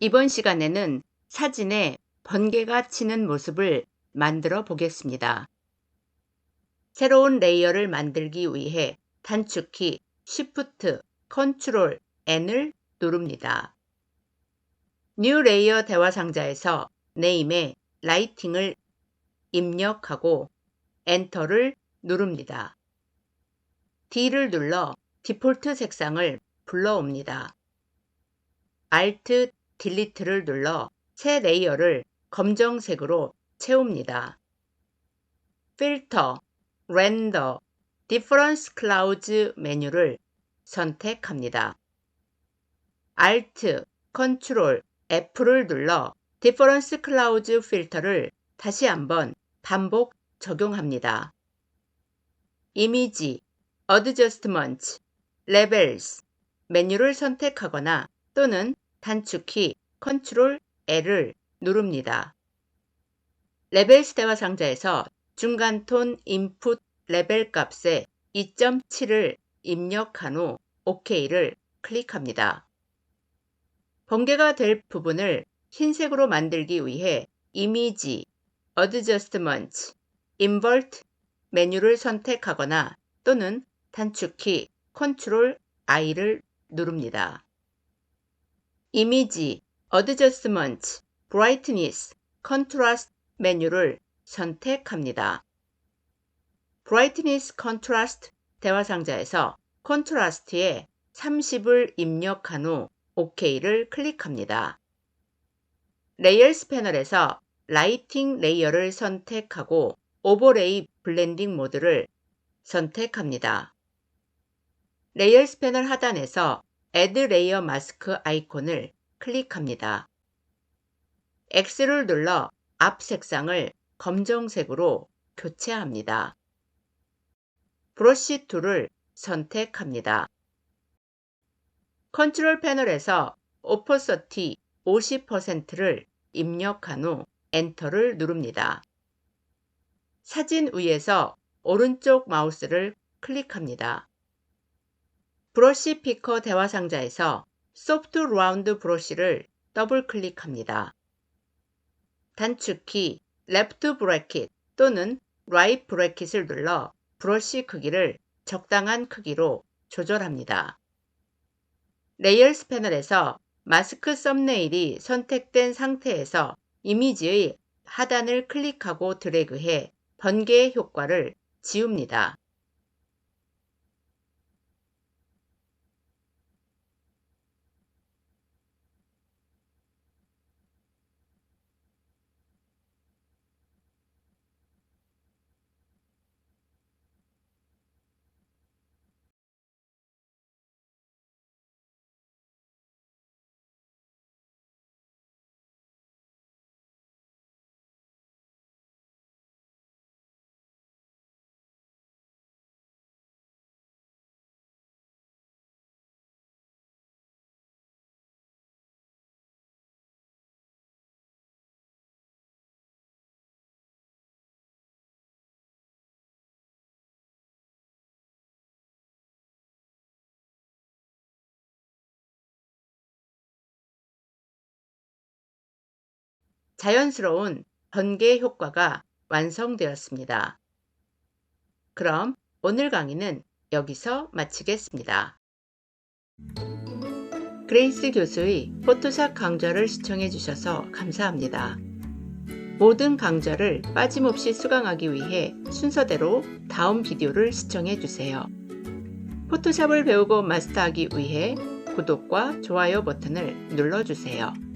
이번 시간에는 사진에 번개가 치는 모습을 만들어 보겠습니다. 새로운 레이어를 만들기 위해 단축키 Shift, Ctrl, N을 누릅니다. New Layer 대화 상자에서 네임에 라이팅을 입력하고 엔터를 누릅니다. D를 눌러 디폴트 색상을 불러옵니다. Alt, Delete를 눌러 새 레이어를 검정색으로 채웁니다. 필터, 렌더, 디퍼런스 클라우즈 메뉴를 선택합니다. Alt, Ctrl, F를 눌러 디퍼런스 클라우즈 필터를 다시 한번 반복 적용합니다. 이미지, 어드저스트먼트, 레벨스 메뉴를 선택하거나 또는 단축키 Ctrl L을 누릅니다. 레벨스 대화 상자에서 중간 톤 인풋 레벨 값에 2.7을 입력한 후 OK를 클릭합니다. 번개가 될 부분을 흰색으로 만들기 위해 이미지, 어드저스트먼트, 인버트 메뉴를 선택하거나 또는 단축키 Ctrl I를 누릅니다. 이미지, 어드저스트먼트, 브라이트니스, 컨트라스트 메뉴를 선택합니다. 브라이트니스 컨트라스트 대화 상자에서 컨트라스트에 30을 입력한 후 OK를 클릭합니다. 레이어스 패널에서 라이팅 레이어를 선택하고 오버레이 블렌딩 모드를 선택합니다. 레이어스 패널 하단에서 Add Layer Mask 아이콘을 클릭합니다. X를 눌러 앞 색상을 검정색으로 교체합니다. 브러쉬 툴을 선택합니다. 컨트롤 패널에서 오퍼서티 50%를 입력한 후 엔터를 누릅니다. 사진 위에서 오른쪽 마우스를 클릭합니다. 브러쉬 피커 대화 상자에서 소프트 라운드 브러쉬를 더블 클릭합니다. 단축키 레프트 브래킷 또는 라이트 브래킷을 눌러 브러쉬 크기를 적당한 크기로 조절합니다. 레이어스 패널에서 마스크 썸네일이 선택된 상태에서 이미지의 하단을 클릭하고 드래그해 번개 효과를 지웁니다. 자연스러운 번개 효과가 완성되었습니다. 그럼 오늘 강의는 여기서 마치겠습니다. 그레이스 교수의 포토샵 강좌를 시청해 주셔서 감사합니다. 모든 강좌를 빠짐없이 수강하기 위해 순서대로 다음 비디오를 시청해 주세요. 포토샵을 배우고 마스터하기 위해 구독과 좋아요 버튼을 눌러주세요.